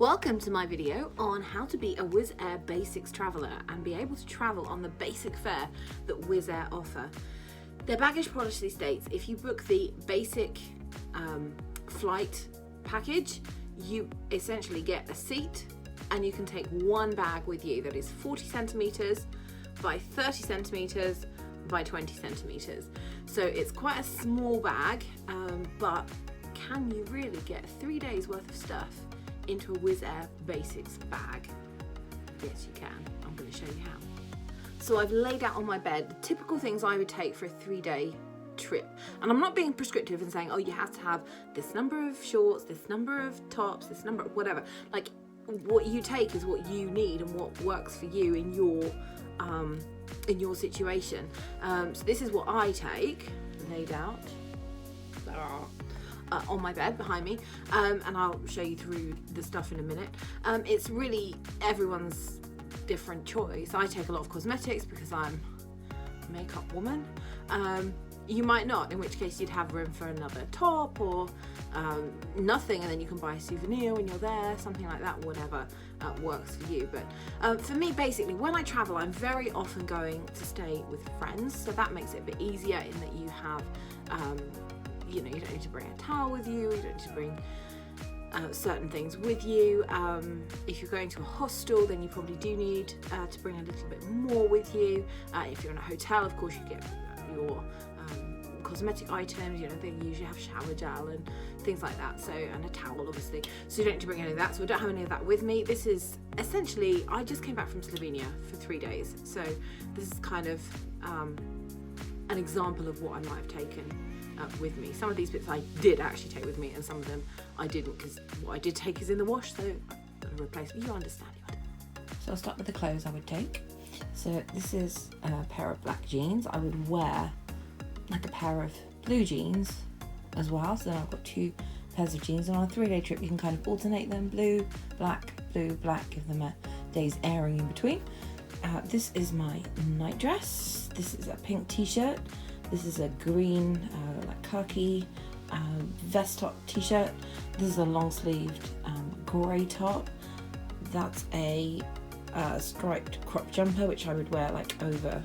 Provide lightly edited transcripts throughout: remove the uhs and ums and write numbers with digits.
Welcome to my video on how to be a Wizz Air Basics traveller and be able to travel on the basic fare that Wizz Air offer. Their baggage policy states if you book the basic flight package, you essentially get a seat and you can take one bag with you that is 40 centimetres by 30 centimetres by 20 centimetres. So it's quite a small bag, but can you really get 3 days worth of stuff into a Wizz Air Basics bag? Yes, you can. I'm going to show you how. So I've laid out on my bed the typical things I would take for a 3-day trip. And I'm not being prescriptive and saying, oh, you have to have this number of shorts, this number of tops, this number of whatever. Like, what you take is what you need and what works for you in your situation. So this is what I take, laid out on my bed behind me, and I'll show you through the stuff in a minute. It's really everyone's different choice. I take a lot of cosmetics because I'm a makeup woman. You might not, in which case you'd have room for another top or nothing, and then you can buy a souvenir when you're there, something like that, whatever works for you. But for me, basically, when I travel, I'm very often going to stay with friends, so that makes it a bit easier in that you have you don't need to bring a towel with you don't need to bring certain things with you. If you're going to a hostel, then you probably do need to bring a little bit more with you. If you're in a hotel, of course, you get your cosmetic items, they usually have shower gel and things like that, so, and a towel obviously, so you don't need to bring any of that. So I don't have any of that with me. This is essentially, I just came back from Slovenia for 3 days, so this is kind of an example of what I might have taken with me. Some of these bits I did actually take with me, and some of them I didn't, because what I did take is in the wash, so I'm going to replace it. You understand. So I'll start with the clothes I would take. So this is a pair of black jeans. I would wear like a pair of blue jeans as well. So then I've got 2 pairs of jeans, and on a 3-day trip you can kind of alternate them, blue, black, give them a day's airing in between. This is my night dress. This is a pink t-shirt. This is a green, like khaki vest top t-shirt. This is a long-sleeved grey top. That's a striped crop jumper, which I would wear like over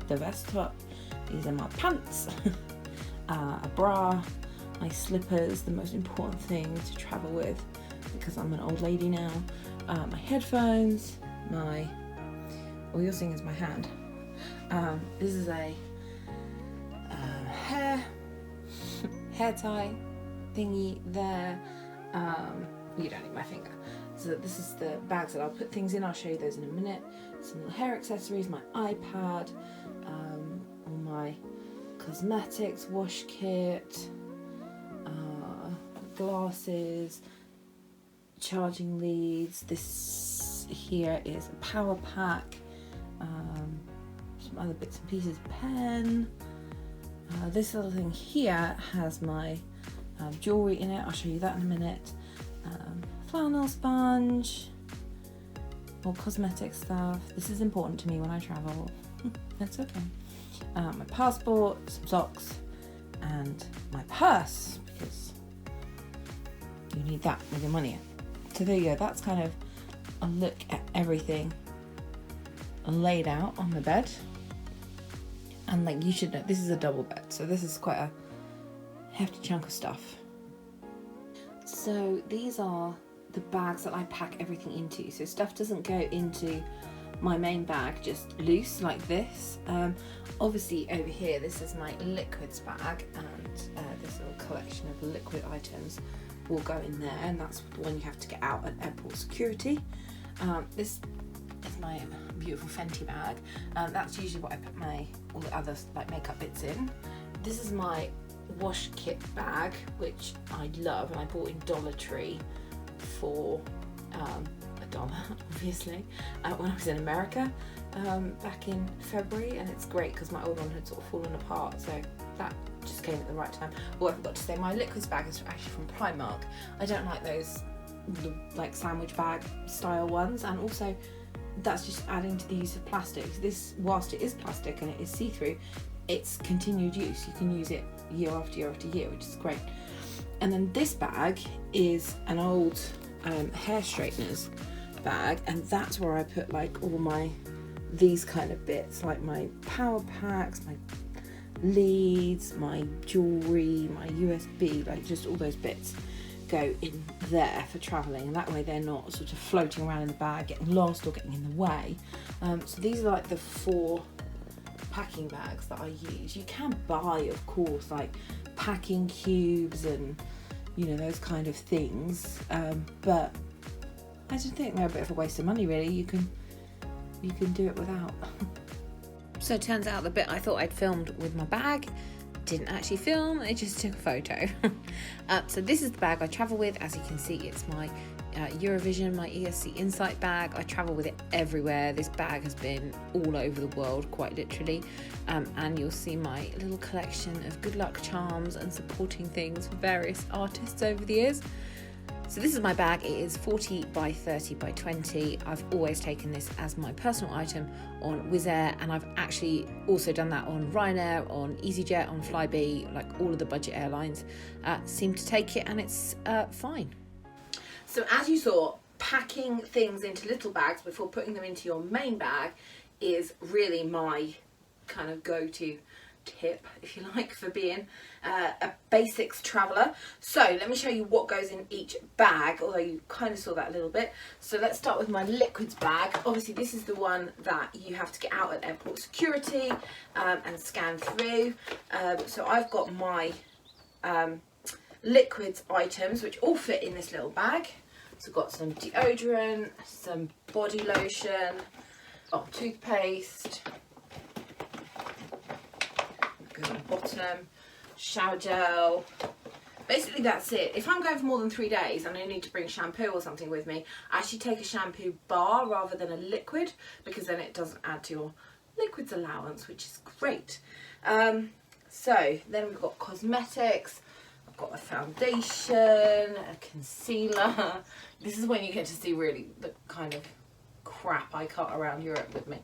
the vest top. These are my pants, a bra, my slippers, the most important thing to travel with because I'm an old lady now. My headphones, all you're seeing is my hand. This is a hair tie thingy there. You don't need my finger. So this is the bags that I'll put things in. I'll show you those in a minute. Some little hair accessories, my iPad, all my cosmetics, wash kit, glasses, charging leads. This here is a power pack, some other bits and pieces, pen. This little thing here has my jewellery in it. I'll show you that in a minute. Flannel sponge, more cosmetic stuff. This is important to me when I travel. That's okay. My passport, some socks, and my purse, because you need that with your money in. So there you go. That's kind of a look at everything laid out on the bed. And like you should know, this is a double bed, so this is quite a hefty chunk of stuff. So these are the bags that I pack everything into. So stuff doesn't go into my main bag just loose like this. Obviously over here, this is my liquids bag, and this little collection of liquid items will go in there, and that's the one you have to get out at airport security. This is my beautiful Fenty bag. That's usually what I put all the other like makeup bits in. This is my wash kit bag, which I love, and I bought in Dollar Tree for $1, obviously, when I was in America back in February, and it's great because my old one had sort of fallen apart, so that just came at the right time. Oh, I forgot to say, my liquids bag is actually from Primark. I don't like those like sandwich bag style ones, and also that's just adding to the use of plastics. This, whilst it is plastic and it is see-through, it's continued use. You can use it year after year after year, which is great. And then this bag is an old hair straighteners bag, and that's where I put like all these kind of bits, like my power packs, my leads, my jewelry, my USB, like just all those bits go in there for traveling, and that way they're not sort of floating around in the bag, getting lost or getting in the way. So these are like the 4 packing bags that I use. You can buy, of course, like packing cubes and those kind of things, but I just think they're a bit of a waste of money, really. You can do it without. So it turns out the bit I thought I'd filmed with my bag didn't actually film, I just took a photo. So this is the bag I travel with. As you can see, it's my Eurovision, my ESC Insight bag. I travel with it everywhere. This bag has been all over the world, quite literally, and you'll see my little collection of good luck charms and supporting things for various artists over the years. So this is my bag. It is 40 by 30 by 20. I've always taken this as my personal item on Wizz Air, and I've actually also done that on Ryanair, on EasyJet, on Flybe. Like all of the budget airlines seem to take it, and it's fine. So as you saw, packing things into little bags before putting them into your main bag is really my kind of go-to tip, if you like, for being a basics traveller. So let me show you what goes in each bag, although you kind of saw that a little bit. So let's start with my liquids bag. Obviously this is the one that you have to get out at airport security and scan through. So I've got my liquids items which all fit in this little bag. So I've got some deodorant, some body lotion, toothpaste, on the bottom, shower gel. Basically that's it. If I'm going for more than 3 days and I need to bring shampoo or something with me, I actually take a shampoo bar rather than a liquid, because then it doesn't add to your liquids allowance, which is great. So then we've got cosmetics. I've got a foundation, a concealer. This is when you get to see really the kind of crap I cut around Europe with me.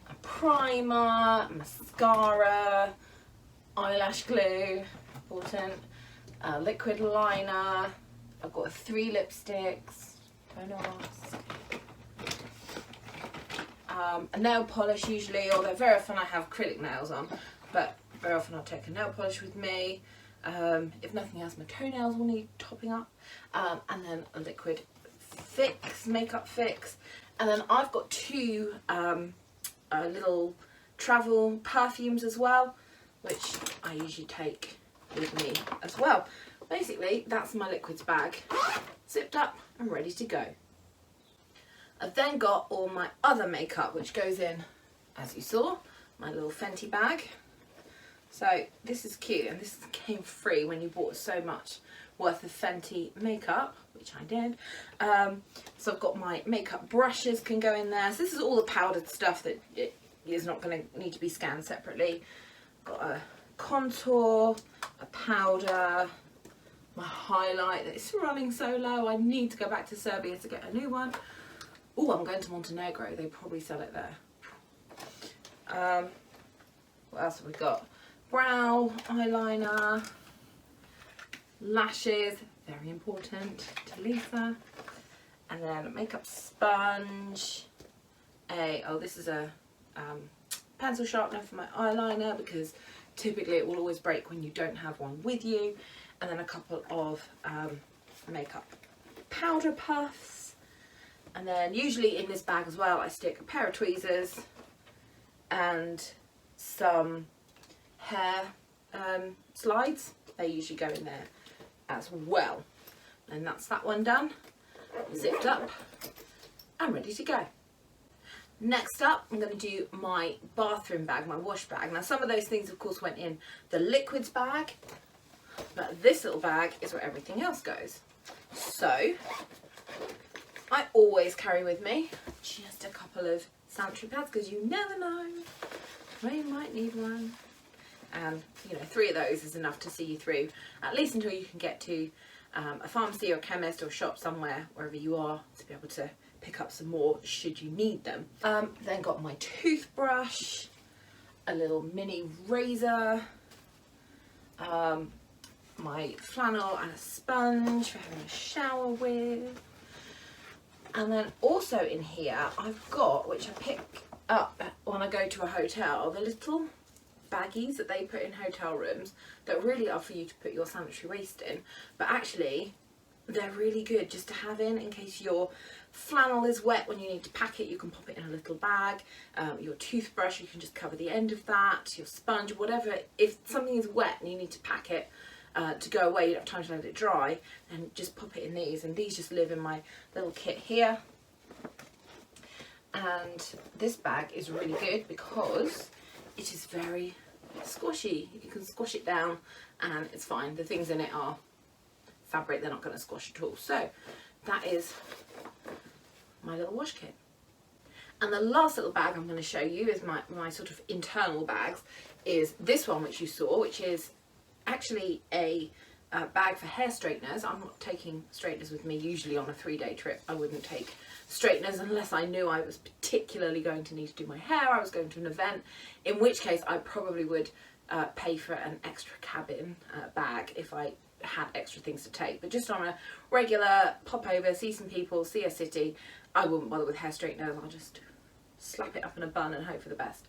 A primer, mascara, eyelash glue, important, liquid liner. I've got 3 lipsticks, toner mask, a nail polish usually, although very often I have acrylic nails on, but very often I'll take a nail polish with me. If nothing else, my toenails will need topping up, and then a liquid fix, makeup fix, and then I've got 2 little travel perfumes as well, which I usually take with me as well. Basically that's my liquids bag, zipped up and ready to go. I've then got all my other makeup, which goes in, as you saw, my little Fenty bag. So this is cute, and this came free when you bought so much worth of Fenty makeup, which I did. So I've got my makeup brushes can go in there. So this is all the powdered stuff that it is not going to need to be scanned separately. Got a contour, a powder, my highlight. It's running so low. I need to go back to Serbia to get a new one. Oh, I'm going to Montenegro. They probably sell it there. What else have we got? Brow, eyeliner, lashes, very important to Lisa, and then a makeup sponge. This is a pencil sharpener for my eyeliner, because typically it will always break when you don't have one with you, and then a couple of makeup powder puffs, and then usually in this bag as well I stick a pair of tweezers and some hair slides. They usually go in there as well. And that's that one done, zipped up and ready to go. Next up, I'm going to do my bathroom bag, my wash bag. Now some of those things of course went in the liquids bag, but this little bag is where everything else goes. So I always carry with me just a couple of sanitary pads, because you never know when you might need one. And 3 of those is enough to see you through, at least until you can get to a pharmacy or chemist or shop somewhere, wherever you are, to be able to pick up some more should you need them. Then got my toothbrush, a little mini razor, my flannel and a sponge for having a shower with. And then also in here I've got, which I pick up when I go to a hotel, the little baggies that they put in hotel rooms that really are for you to put your sanitary waste in, but actually they're really good just to have in case your flannel is wet. When you need to pack it, you can pop it in a little bag. Your toothbrush, you can just cover the end of that. Your sponge, whatever, if something is wet and you need to pack it to go away, you don't have time to let it dry, then just pop it in these, and these just live in my little kit here. And this bag is really good because it is very squashy. You can squash it down and it's fine. The things in it are fabric, they're not going to squash at all. So that is my little wash kit. And the last little bag I'm going to show you is my sort of internal bags, is this one which you saw, which is actually a bag for hair straighteners. I'm not taking straighteners with me usually on a 3-day trip. I wouldn't take straighteners unless I knew I was particularly going to need to do my hair, I was going to an event, in which case I probably would pay for an extra cabin bag if I had extra things to take. But just on a regular pop over, see some people, see a city, I wouldn't bother with hair straighteners. I'll just slap it up in a bun and hope for the best.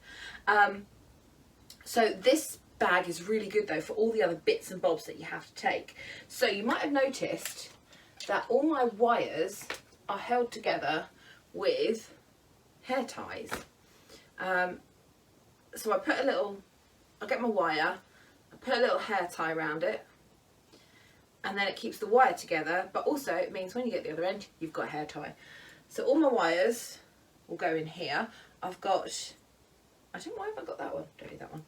So this bag is really good though for all the other bits and bobs that you have to take. So you might have noticed that all my wires are held together with hair ties. So I put a little, I'll get my wire, I put a little hair tie around it, and then it keeps the wire together, but also it means when you get the other end, you've got a hair tie. So all my wires will go in here. I've got, I don't know why have I got that one, don't need that one.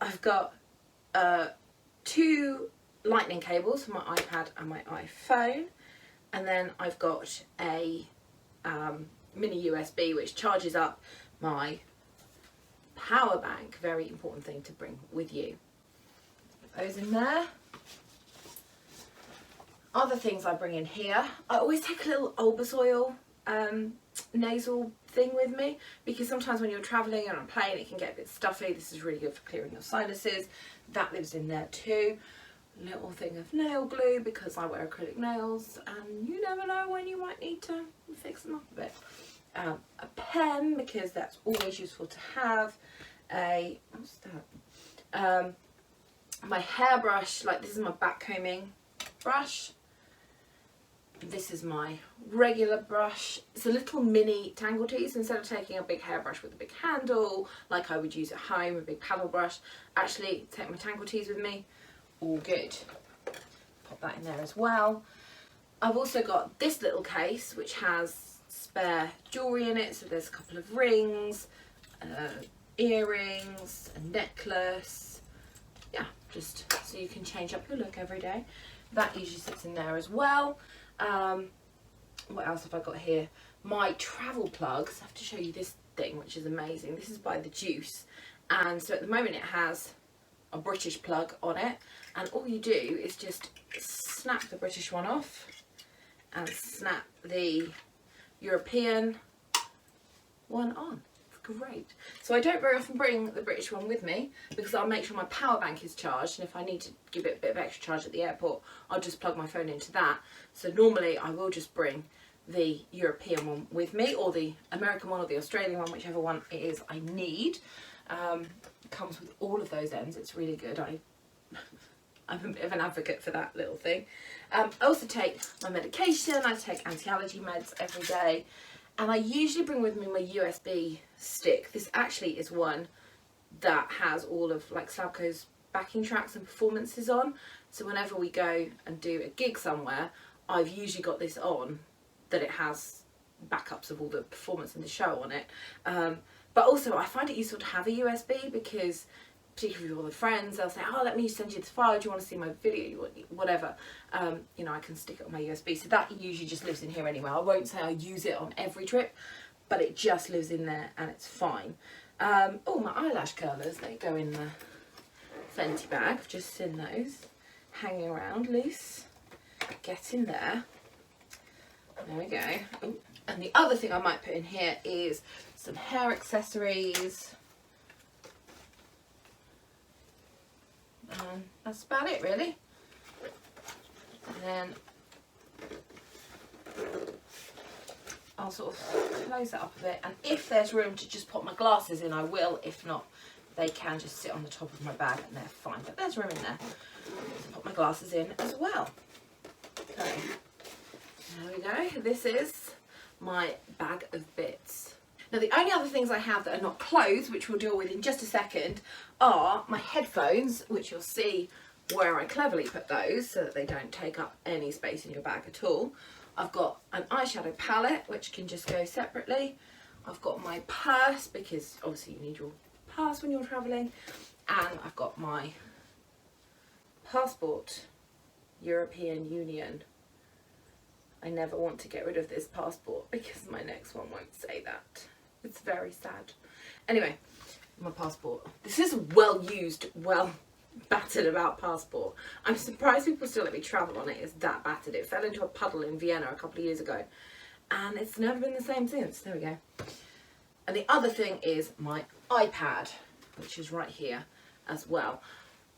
I've got 2 lightning cables for my iPad and my iPhone, and then I've got a mini USB which charges up my power bank. Very important thing to bring with you. Put those in there. Other things I bring in here, I always take a little Albus oil nasal thing with me, because sometimes when you're travelling on a plane it can get a bit stuffy. This is really good for clearing your sinuses. That lives in there too. Little thing of nail glue because I wear acrylic nails and you never know when you might need to fix them up a bit. A pen, because that's always useful to have. What's that? My hairbrush, like this is my back combing brush. This is my regular brush. It's a little mini tangle tease. Instead of taking a big hairbrush with a big handle like I would use at home, a big paddle brush, actually take my tangle tease with me. All good. Pop that in there as well. I've also got this little case which has spare jewellery in it. So there's a couple of rings, earrings, a necklace. Yeah, just so you can change up your look every day. That usually sits in there as well. What else have I got here? My travel plugs. I have to show you this thing which is amazing. This is by The Juice, and so at the moment it has a British plug on it, and all you do is just snap the British one off and snap the European one on. It's great. So I don't very often bring the British one with me because I'll make sure my power bank is charged, and if I need to give it a bit of extra charge at the airport, I'll just plug my phone into that. So normally I will just bring the European one with me, or the American one, or the Australian one, whichever one it is I need. Comes with all of those ends. It's really good. I'm a bit of an advocate for that little thing. I also take my medication. I take anti-allergy meds every day, and I usually bring with me my USB stick. This actually is one that has all of like Slavko's backing tracks and performances on, so whenever we go and do a gig somewhere, I've usually got this on, that it has backups of all the performance and the show on it. But also I find it useful to have a USB, because particularly with all the friends, they'll say, oh, let me send you this file, do you want to see my video, whatever. You know, I can stick it on my USB. So that usually just lives in here anyway. I won't say I use it on every trip, but it just lives in there and it's fine. Oh, my eyelash curlers, they go in the Fenty bag. I've just seen those hanging around loose. Get in there. There we go. Ooh. And the other thing I might put in here is some hair accessories. That's about it really. then I'll sort of close that up a bit, and if there's room to just put my glasses in, I will. If not, they can just sit on the top of my bag and they're fine, but there's room in there to put my glasses in as well. Okay, there we go. This is my bag of bits. Now the only other things I have that are not clothes, which we'll deal with in just a second, are my headphones, which you'll see where I cleverly put those so that they don't take up any space in your bag at all. I've got an eyeshadow palette, which can just go separately. I've got my purse, because obviously you need your purse when you're travelling. And I've got my passport, European Union. I never want to get rid of this passport because my next one won't say that. It's very sad. Anyway, my passport. This is a well used, well battered about passport. I'm surprised people still let me travel on it. It's that battered. It fell into a puddle in Vienna a couple of years ago and it's never been the same since. There we go. And the other thing is my iPad, which is right here as well.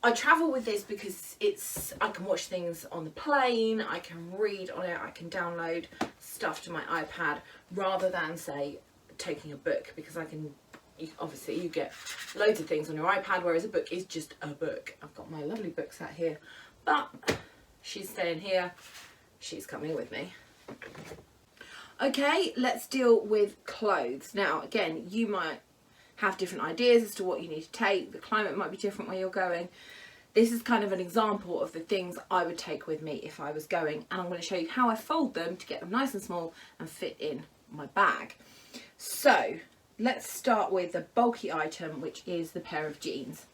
I travel with this because I can watch things on the plane, I can read on it, I can download stuff to my iPad rather than, say, taking a book, because obviously you get loads of things on your iPad, whereas a book is just a book. I've got my lovely book sat here, but she's staying here, she's coming with me. Okay, let's deal with clothes. Now, again, you might have different ideas as to what you need to take. The climate might be different where you're going. This is kind of an example of the things I would take with me if I was going, and I'm going to show you how I fold them to get them nice and small and fit in my bag. So let's start with the bulky item, which is the pair of jeans.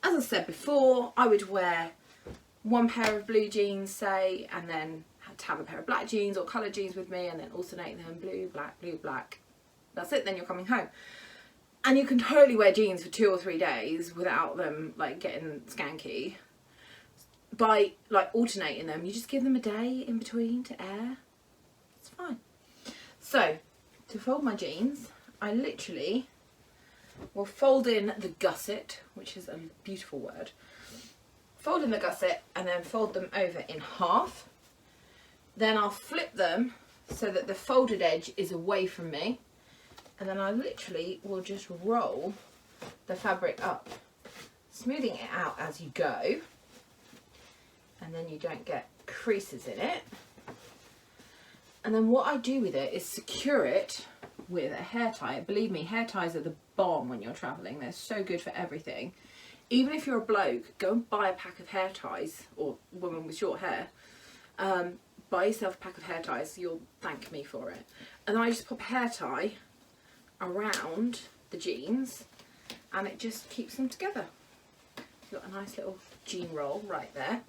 As I said before, I would wear one pair of blue jeans, say, and then have a pair of black jeans or coloured jeans with me, and then alternate them, blue, black. That's it, then you're coming home. And you can totally wear jeans for 2 or 3 days without them like getting skanky. By like alternating them, you just give them a day in between to air. It's fine. So to fold my jeans, I literally will fold in the gusset, which is a beautiful word. Fold in the gusset and then fold them over in half. Then I'll flip them so that the folded edge is away from me. And then I literally will just roll the fabric up, smoothing it out as you go. And then you don't get creases in it. And then what I do with it is secure it with a hair tie. Believe me, hair ties are the bomb when you're traveling. They're so good for everything. Even if you're a bloke, go and buy a pack of hair ties, or woman with short hair. Buy yourself a pack of hair ties, you'll thank me for it. And I just pop a hair tie around the jeans and it just keeps them together. You've got a nice little jean roll right there.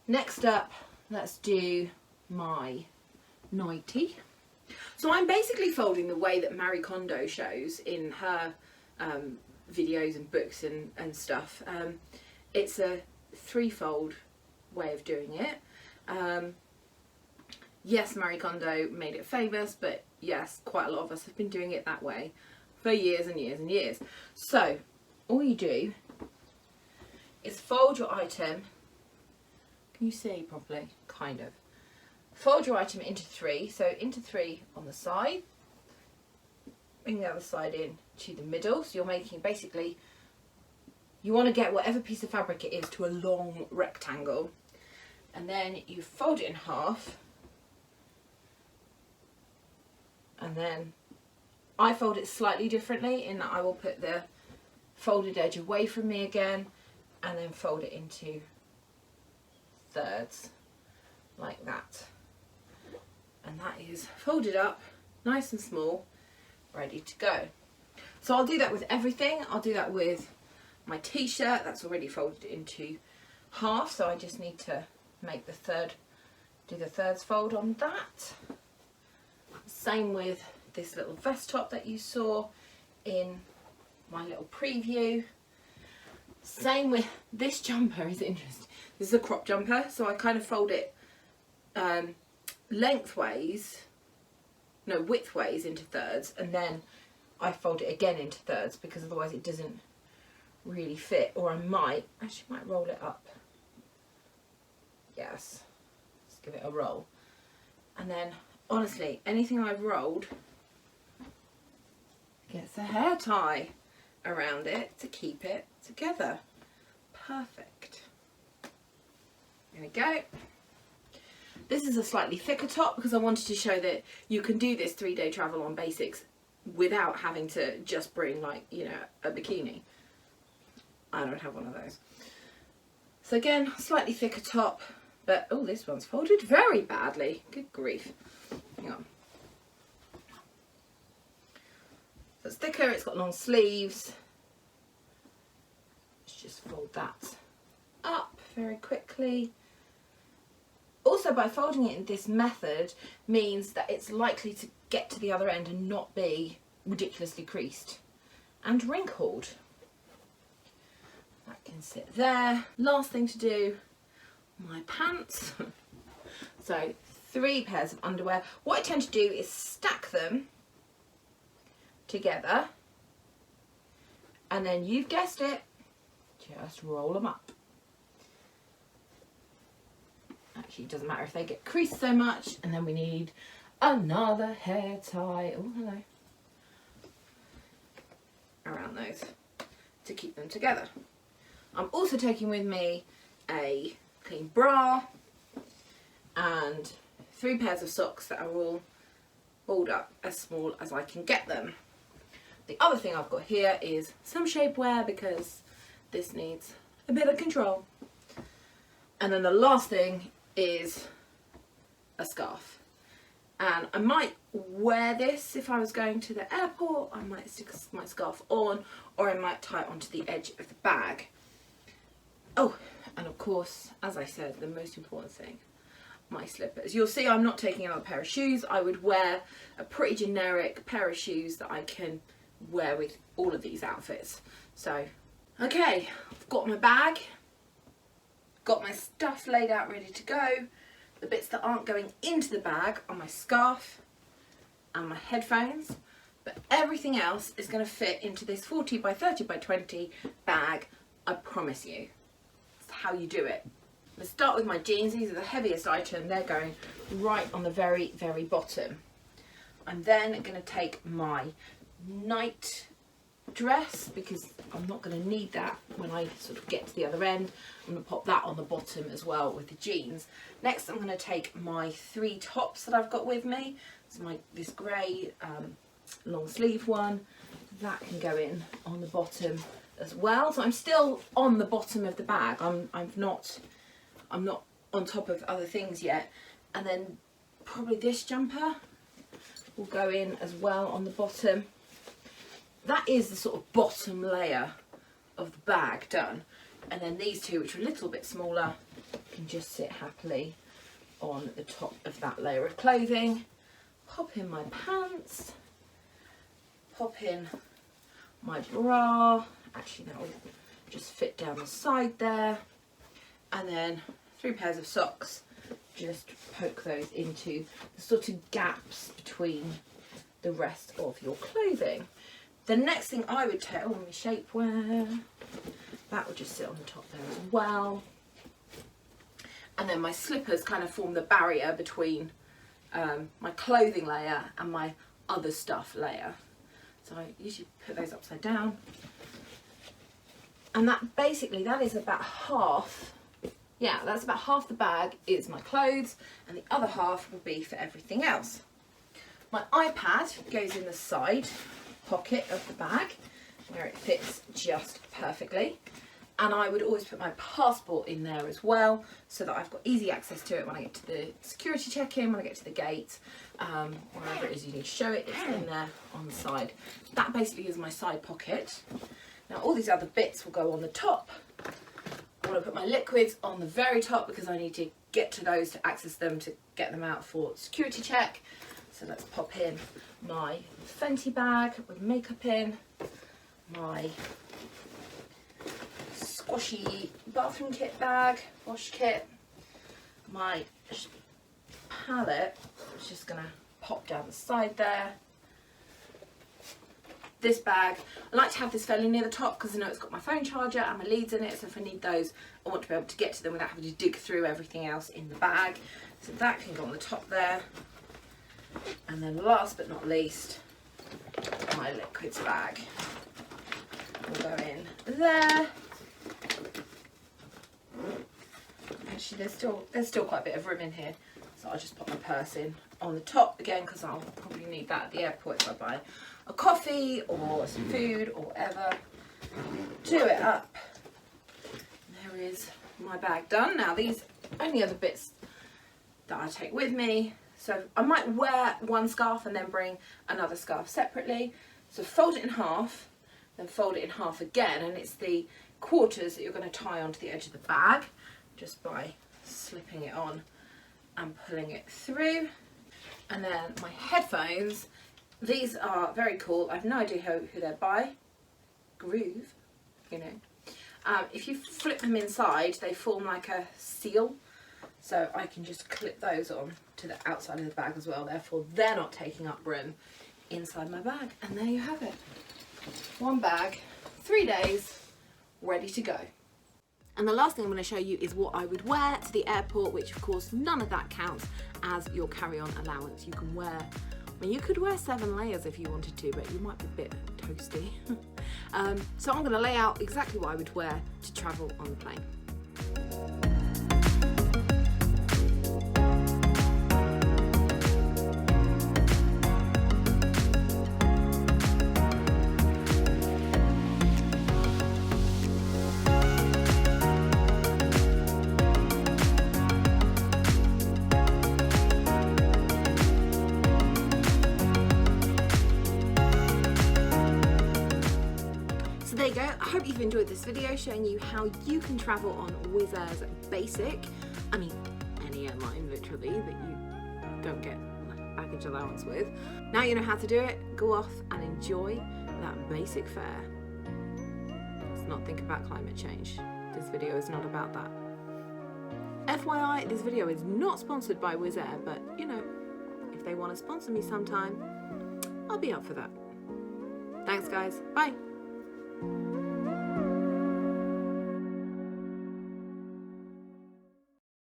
Next up, let's do my nightie. So I'm basically folding the way that Marie Kondo shows in her videos and books and stuff. It's a 3-fold way of doing it. Yes, Marie Kondo made it famous, but yes, quite a lot of us have been doing it that way for years and years and years. So all you do is fold your item. Can you see properly? Kind of. Fold your item into 3, so into 3 on the side. Bring the other side in to the middle. So you're making basically, you want to get whatever piece of fabric it is to a long rectangle. And then you fold it in half. And then I fold it slightly differently in that I will put the folded edge away from me again and then fold it into thirds like that. And that is folded up, nice and small, ready to go. So I'll do that with everything. I'll do that with my t-shirt, that's already folded into half, so I just need to make do the thirds fold on that. Same with this little vest top that you saw in my little preview. Same with this jumper, is interesting. This is a crop jumper, so I kind of fold it widthways into thirds, and then I fold it again into thirds because otherwise it doesn't really fit. Or I might roll it up Yes. Let's give it a roll. And then, honestly, anything I've rolled gets a hair tie around it to keep it together. Perfect. There we go. This is a slightly thicker top because I wanted to show that you can do this 3-day travel on basics without having to just bring, like, you know, a bikini. I don't have one of those. So again, slightly thicker top, but oh, this one's folded very badly. Good grief. Hang on. So it's thicker, it's got long sleeves. Let's just fold that up very quickly. Also, by folding it in this method means that it's likely to get to the other end and not be ridiculously creased and wrinkled. That can sit there. Last thing to do, my pants. So 3 pairs of underwear. What I tend to do is stack them together, and then you've guessed it, just roll them up. Actually, it doesn't matter if they get creased so much. And then we need another hair tie. Oh, hello. Around those to keep them together. I'm also taking with me a clean bra and 3 pairs of socks that are all balled up as small as I can get them. The other thing I've got here is some shapewear because this needs a bit of control. And then the last thing is a scarf. And I might wear this if I was going to the airport. I might stick my scarf on, or I might tie it onto the edge of the bag. Oh, and of course, as I said, the most important thing, my slippers. You'll see I'm not taking another pair of shoes. I would wear a pretty generic pair of shoes that I can wear with all of these outfits. So, okay, I've got my bag, got my stuff laid out ready to go. The bits that aren't going into the bag are my scarf and my headphones, but everything else is going to fit into this 40 by 30 by 20 bag, I promise you. That's how you do it. Let's start with my jeans. These are the heaviest item. They're going right on the very, very bottom. I'm then going to take my night dress because I'm not going to need that when I sort of get to the other end. I'm going to pop that on the bottom as well with the jeans. Next, I'm going to take my 3 tops that I've got with me. So this grey long sleeve one, that can go in on the bottom as well. So I'm still on the bottom of the bag. I'm not on top of other things yet. And then probably this jumper will go in as well on the bottom. That is the sort of bottom layer of the bag done. And then these 2, which are a little bit smaller, can just sit happily on the top of that layer of clothing. Pop in my pants, pop in my bra. Actually, that will just fit down the side there. And then 3 pairs of socks. Just poke those into the sort of gaps between the rest of your clothing. The next thing I would take, oh, my shapewear, that would just sit on the top there as well. And then my slippers kind of form the barrier between my clothing layer and my other stuff layer. So I usually put those upside down. And that basically, that is about half, yeah, that's about half the bag is my clothes, and the other half will be for everything else. My iPad goes in the side pocket of the bag where it fits just perfectly, and I would always put my passport in there as well so that I've got easy access to it when I get to the security check-in, when I get to the gate, wherever it is you need to show it, it's in there on the side. That basically is my side pocket. Now all these other bits will go on the top. I want to put my liquids on the very top because I need to get to those to access them to get them out for security check. So let's pop in my Fenty bag with makeup in, my squashy bathroom kit bag, wash kit, my palette, which is just going to pop down the side there, This bag, I like to have this fairly near the top because I know it's got my phone charger and my leads in it, so if I need those, I want to be able to get to them without having to dig through everything else in the bag. So that can go on the top there. And then last but not least, my liquids bag will go in there. Actually, there's still quite a bit of room in here, so I'll just put my purse in on the top again because I'll probably need that at the airport if I buy a coffee or some food or whatever. Do it up. There is my bag done. Now these only other bits that I take with me. So I might wear one scarf and then bring another scarf separately. So fold it in half, then fold it in half again, and it's the quarters that you're going to tie onto the edge of the bag just by slipping it on and pulling it through. And then my headphones, these are very cool. I have no idea who they're by. Groove, you know. If you flip them inside, they form like a seal. So I can just clip those on to the outside of the bag as well. Therefore, they're not taking up room inside my bag. And there you have it. One bag, 3 days, ready to go. And the last thing I'm going to show you is what I would wear to the airport, which of course none of that counts as your carry-on allowance. You can wear, I mean, you could wear 7 layers if you wanted to, but you might be a bit toasty. So I'm going to lay out exactly what I would wear to travel on the plane. There you go. I hope you've enjoyed this video showing you how you can travel on Wizz Air's basic, I mean any airline literally that you don't get baggage allowance with. Now you know how to do it, go off and enjoy that basic fare. Let's not think about climate change. This video is not about that. FYI, this video is not sponsored by Wizz Air, but you know, if they want to sponsor me sometime, I'll be up for that. Thanks guys, bye.